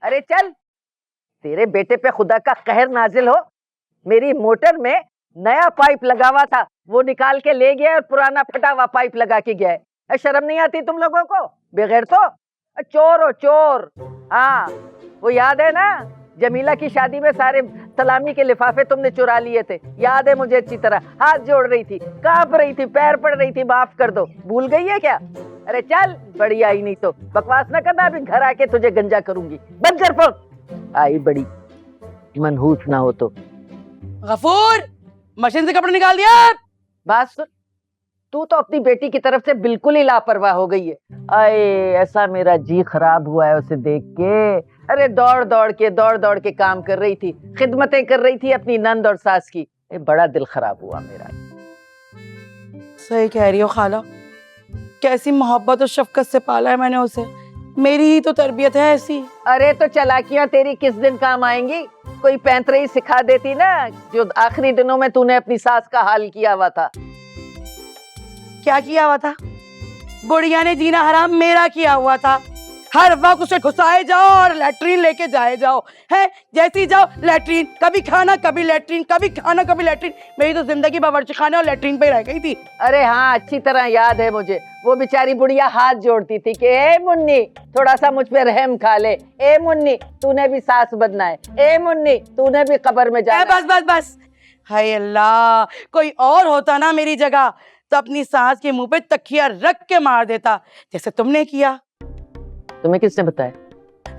अरे चल, तेरे बेटे पे खुदा का कहर नाजिल हो। मेरी मोटर में नया पाइप लगा हुआ था, वो निकाल के ले गया और पुराना फटा हुआ पाइप लगा के गया है। शर्म नहीं आती तुम लोगों को? बगैर तो चोर हो चोर। हाँ, वो याद है ना, जमीला की शादी में सारे सलामी के लिफाफे तुमने चुरा लिए थे, याद है मुझे अच्छी तरह। हाथ जोड़ रही थी, कांप रही थी, पैर पड़ रही थी, माफ कर दो। भूल गई है क्या? अरे चल, बड़ी आई नहीं तो बकवास ना करना, अभी घर आके तुझे गंजा करूंगी। बंद कर फोन। आई बड़ी मनहूस ना हो तो। गफूर, मशीन से कपड़े निकाल दिया। बात सुन, तू तो अपनी बेटी की तरफ से बिल्कुल ही लापरवाह हो गई है। आए, ऐसा मेरा जी खराब हुआ है उसे देख के। अरे दौड़ दौड़ के काम कर रही थी, खिदमतें कर रही थी अपनी नंद और सास की। बड़ा दिल खराब हुआ मेरा। सही कह रही हो खाला, कैसी मोहब्बत और शफकत से पाला है मैंने उसे। मेरी ही तो तरबियत है ऐसी। अरे तो चालाकियां तेरी किस दिन काम आएंगी? कोई पैंतरे सिखा देती ना, जो आखिरी दिनों में तूने अपनी सास का हाल किया हुआ था। क्या किया हुआ था? बुढ़िया ने जीना हराम मेरा किया हुआ था। हर वक्त उसे घुसाए जाओ और लैट्रीन लेके जाए जाओ, है जैसी जाओ लैट्रीन, कभी खाना कभी लैट्रीन, कभी खाना कभी लैट्रीन। मेरी तो जिंदगी बावर्ची खाने और लैट्रीन पे रह गई थी। अरे हाँ, अच्छी तरह याद है मुझे। वो बेचारी बुढ़िया हाथ जोड़ती थी कि ए मुन्नी, थोड़ा सा मुझ पे रहम खा ले। ए मुन्नी, तूने भी सास बनना है। ए मुन्नी, तूने भी कब्र में जाना है। बस बस बस, हाय अल्लाह, कोई और होता ना मेरी जगह तो अपनी सास के मुंह पे तकिया रख के मार देता, जैसे तुमने किया। तुम्हें किसने बताया?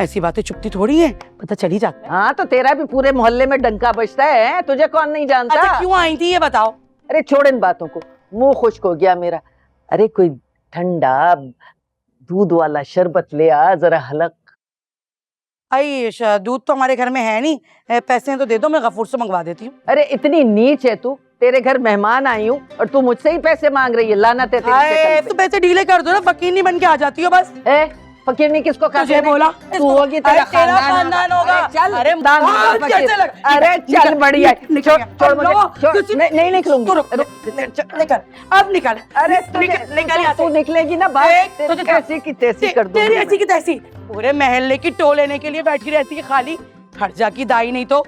ऐसी बातें चुपती थोड़ी है, पता चल ही जाता है। हाँ, तो तेरा भी पूरे मोहल्ले में डंका बजता है, तुझे कौन नहीं जानता? अच्छा, क्यों आई थी ये बताओ। अरे छोड़ इन बातों को, मुंह खुश्क हो गया मेरा। अरे कोई ठंडा दूध वाला शरबत ले आ जरा, हलक। आयशा, दूध तो हमारे घर में है नहीं, पैसे तो दे दो, मैं गफूर से मंगवा देती हूँ। अरे इतनी नीच है तू, तेरे घर मेहमान आई हूँ और तू मुझसे ही पैसे मांग रही है। लानत है तेरी शक्ल पे। तो पैसे डीले कर दो ना, फकीरनी बन के आ जाती हो बस। फकीरनी किसको कहते हैं? बोला तू होगी, तेरा खानदान होगा। चल, अरे चल, बढ़िया। नहीं निकलूंगी। अब निकल। अरे तू निकलेगी ना, बात कैसी की तैसी कर दूंगी। तेरी ऐसी की तैसी पूरे महल्ले की टो लेने के लिए बैठी रहती है खाली। हट जा की दाई, नहीं तो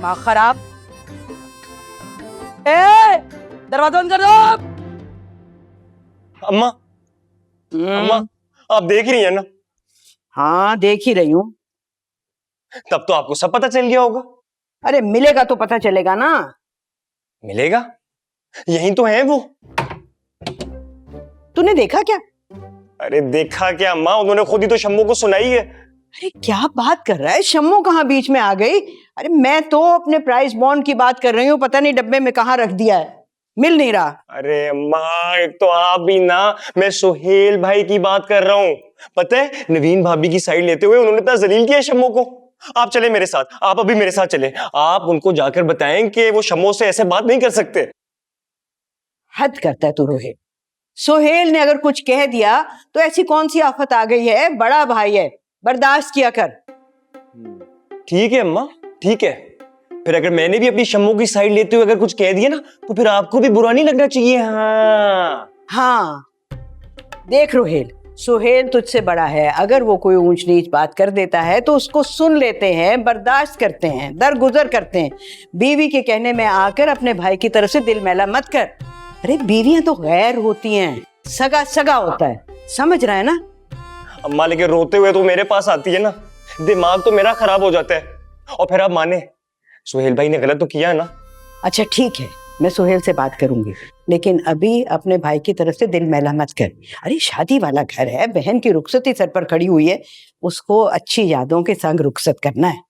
माँ खराब। दरवाजा बंद कर दो। अम्मा, अम्मा, आप देख रही हैं ना? हाँ, देख ही रही हूँ। तब तो आपको सब पता चल गया होगा। अरे मिलेगा तो पता चलेगा ना। मिलेगा? यही तो है वो। तूने देखा क्या? अरे देखा क्या अम्मा, उन्होंने खुद ही तो शम्मू को सुनाई है। अरे क्या बात कर रहा है, शम्मू कहाँ बीच में आ गई? अरे मैं तो अपने प्राइस बॉन्ड की बात कर रही हूँ, पता नहीं डब्बे में कहाँ रख दिया है, मिल नहीं रहा। अरे अम्मा, एक तो आप भी ना, मैं सुहेल भाई की बात कर रहा हूँ। पता है, नवीन भाभी की साइड लेते हुए उन्होंने इतना जलील किया शम्मू को। आप चले मेरे साथ, आप अभी मेरे साथ चले। आप उनको जाकर बताएं कि वो शम्मू से ऐसे बात नहीं कर सकते। हद करता है तू रोहित। सुहेल ने अगर कुछ कह दिया तो ऐसी कौन सी आफत आ गई है? बड़ा भाई है, बर्दाश्त किया कर। ठीक है अम्मा, ठीक है। फिर अगर मैंने भी अपनी शम्मू की साइड लेते हुए अगर कुछ कह दिया ना, तो फिर आपको भी बुरा नहीं लगना चाहिए। हाँ, देख रोहित, सुहेल तुझसे बड़ा है, अगर वो कोई ऊंच नीच बात कर देता है तो उसको सुन लेते हैं, बर्दाश्त करते हैं, दरगुजर करते हैं। बीवी के कहने में आकर अपने भाई की तरफ से दिल मैला मत कर। अरे बीवियां तो गैर होती हैं, सगा सगा होता है, समझ रहा है ना? अम्मा लेकिन रोते हुए तो मेरे पास आती है ना, दिमाग तो मेरा खराब हो जाता है। और फिर आप माने, सुहेल भाई ने गलत तो किया ना। अच्छा ठीक है, मैं सुहेल से बात करूंगी, लेकिन अभी अपने भाई की तरफ से दिल मैला मत कर। अरे शादी वाला घर है, बहन की रुखसती सर पर खड़ी हुई है, उसको अच्छी यादों के संग रुखसत करना है।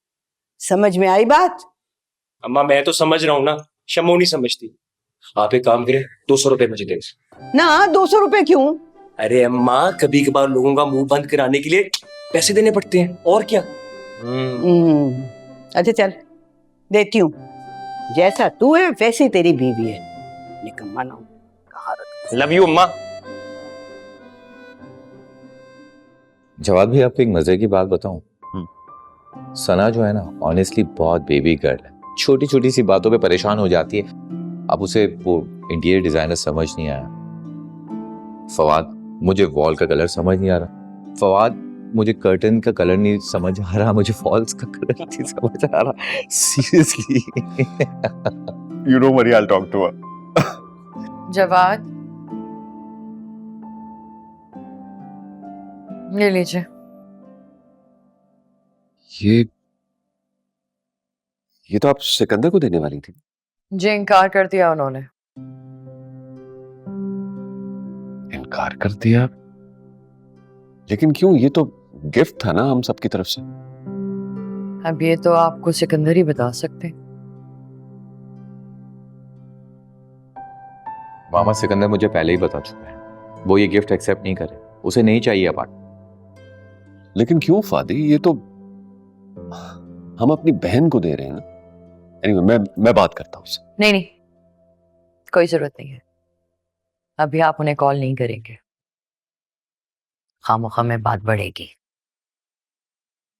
समझ में आई बात? अम्मा मैं तो समझ रहा हूँ ना, शम्मू नहीं समझती। आप एक काम करें, 200 रुपए मुझे दे। ना 200 रुपए क्यों? अरे अम्मा, कभी कभार लोगों का मुंह बंद कराने के लिए पैसे देने पड़ते हैं, और क्या। अच्छा चल, देती हूँ। जैसा तू है वैसी तेरी बीवी है, निकम्मा ना हो। लव यू अम्मा। जवाब भी आपको एक मजे की बात बताऊं, सना जो है ना, ऑनेस्टली बहुत बेबी गर्ल है, छोटी छोटी सी बातों पे परेशान हो जाती है। अब उसे वो इंटीरियर डिजाइनर समझ नहीं आया। फवाद, मुझे वॉल का कलर समझ नहीं आ रहा। फवाद, मुझे कर्टन का कलर नहीं समझ आ रहा, मुझे फॉल्स का कलर नहीं समझ आ रहा, seriously. You don't worry, I'll talk to her. Jawad, ले लीजिए। ये तो आप सिकंदर को देने वाली थी। जी इनकार कर दिया उन्होंने। इनकार कर दिया? लेकिन क्यों? ये तो गिफ्ट था ना हम सबकी तरफ से। अब ये तो आपको सिकंदर ही बता सकते हैं। मामा सिकंदर मुझे पहले ही बता चुका है, वो ये गिफ्ट एक्सेप्ट नहीं करे, उसे नहीं चाहिए अपार्टमेंट। लेकिन क्यों फादी? ये तो हम अपनी बहन को दे रहे हैं ना। Anyway, मैं बात करता हूँ उससे। नहीं नहीं, कोई जरूरत नहीं है। अभी आप उन्हें कॉल नहीं करेंगे, खामोखा में बात बढ़ेगी।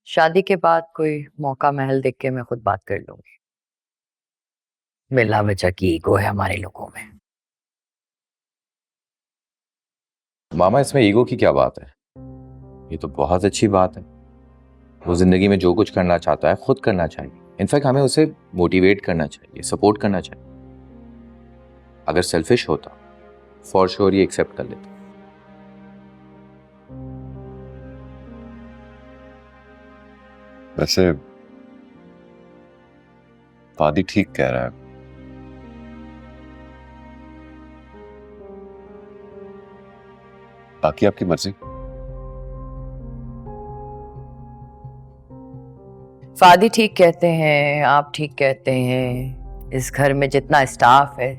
शादी के बाद कोई मौका महल देख के मैं खुद बात कर लूंगी। बिला वजह की ईगो है हमारे लोगों में। मामा इसमें ईगो की क्या बात है? ये तो बहुत अच्छी बात है। वो जिंदगी में जो कुछ करना चाहता है खुद करना चाहिए। इनफैक्ट हमें उसे मोटिवेट करना चाहिए, सपोर्ट करना चाहिए। अगर सेल्फिश होता फॉर श्योर ये एक्सेप्ट कर लेता। वैसे फादी ठीक कह रहा है। बाकी आपकी मर्जी। फादी ठीक कहते हैं, आप ठीक कहते हैं, इस घर में जितना स्टाफ है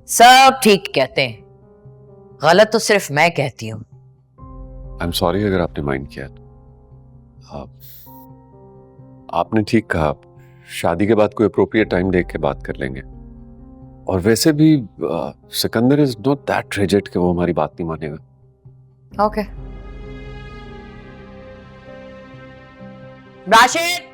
सब ठीक कहते हैं। गलत तो सिर्फ मैं कहती हूँ। आई एम सॉरी अगर आपने माइंड किया तो। आपने ठीक कहा, शादी के बाद कोई अप्रोप्रिएट टाइम देख के बात कर लेंगे। और वैसे भी Sikandar is not that rigid कि वो हमारी बात नहीं मानेगा। ओके राशिद,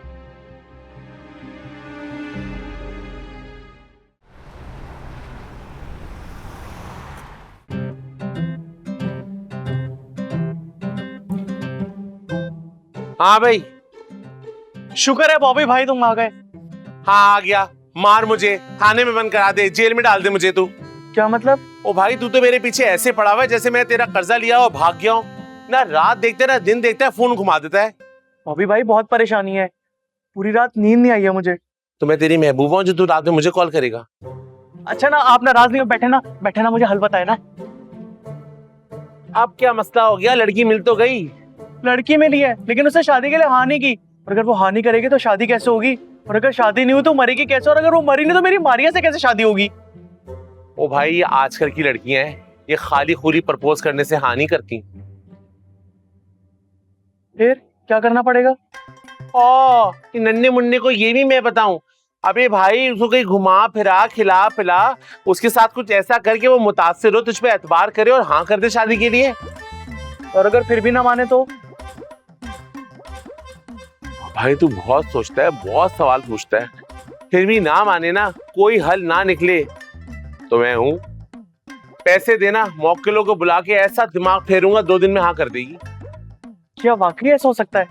हाँ भाई, शुक्र है बॉबी भाई तुम आ गए। हाँ आ गया। मार मुझे, थाने में बंद करा दे, जेल में डाल दे मुझे तू। क्या मतलब? ओ भाई तू तो मेरे पीछे ऐसे पड़ा हुआ है जैसे मैं तेरा कर्जा लिया और भाग गया हूँ। ना रात देखते ना दिन देखता है, फोन घुमा देता है। बॉबी भाई बहुत परेशानी है, पूरी रात नींद नहीं आई है मुझे। तो मैं तेरी महबूबा हूँ जो तू रात में मुझे कॉल करेगा? अच्छा ना आप नाराज नहीं हो, बैठे ना मुझे हल बताए ना। अब क्या मसला हो गया? लड़की मिल तो गई। लड़की मिली है लेकिन उसने शादी के लिए हाँ नहीं की। और अगर वो हाँ नहीं करेगी तो शादी कैसे होगी? और अगर शादी नहीं हुई तो मरेगी कैसे? और अगर वो मरी नहीं तो मेरी मारिया से कैसे शादी होगी? ओ भाई ये आजकल की लड़कियां हैं, ये खाली खूली प्रपोज करने से हाँ नहीं करती। फिर क्या करना पड़ेगा? ओ नन्हे मुन्ने को ये भी मैं बताऊं? अबे भाई उसको कहीं घुमा फिरा, खिला पिला, उसके साथ कुछ ऐसा करके वो मुतासिर हो, तुझ पे एतबार करे और हाँ कर दे शादी के लिए। और अगर फिर भी ना माने तो? भाई तू बहुत सोचता है, बहुत सवाल पूछता है। फिर भी ना माने ना, कोई हल ना निकले तो मैं हूं। पैसे देना, मौक्किलों को बुला के ऐसा दिमाग फेरूंगा 2 दिन में हाँ कर देगी। क्या वाकई ऐसा हो सकता है?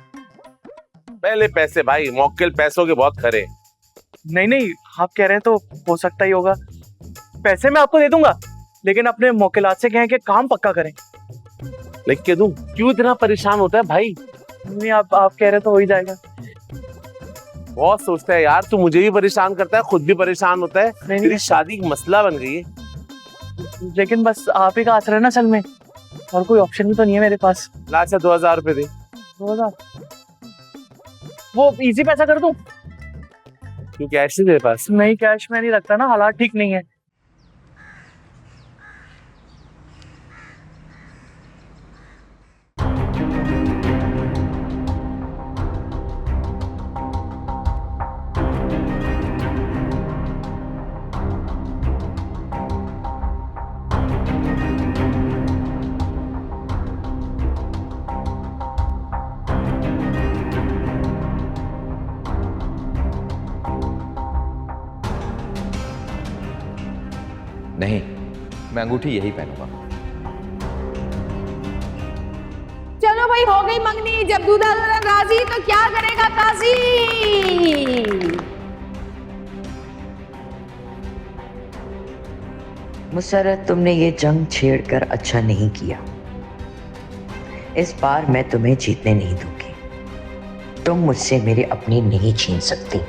पहले पैसे भाई, मौक्किल पैसों के बहुत खरे। नहीं आप कह रहे हैं तो हो सकता ही होगा। पैसे मैं आपको दे दूंगा लेकिन अपने मौकिलात से कहें कि काम पक्का करें। लिख के दूं? क्यों इतना परेशान होता है भाई? नहीं आप कह रहे तो हो ही जाएगा। बहुत सोचता है यार, तू मुझे भी परेशान करता है, खुद भी परेशान होता है। नहीं तेरी शादी एक मसला बन गई है। लेकिन बस आप ही का आसरा है ना असल में, और कोई ऑप्शन भी तो नहीं है मेरे पास। ला अच्छा 2000 रुपए दे। 2000 वो इजी पैसा कर दूं? क्यों कैश नहीं तेरे पास? नहीं कैश में नहीं रखता ना, हालात ठीक नहीं है। नहीं, मैं अंगूठी यही पहनूंगा। चलो भाई हो गई मंगनी, जब दूल्हा दुल्हन राजी तो क्या करेगा काजी। मुसर्रत, तुमने ये जंग छेड़कर अच्छा नहीं किया। इस बार मैं तुम्हें जीतने नहीं दूंगी। तुम मुझसे मेरे अपने नहीं छीन सकती।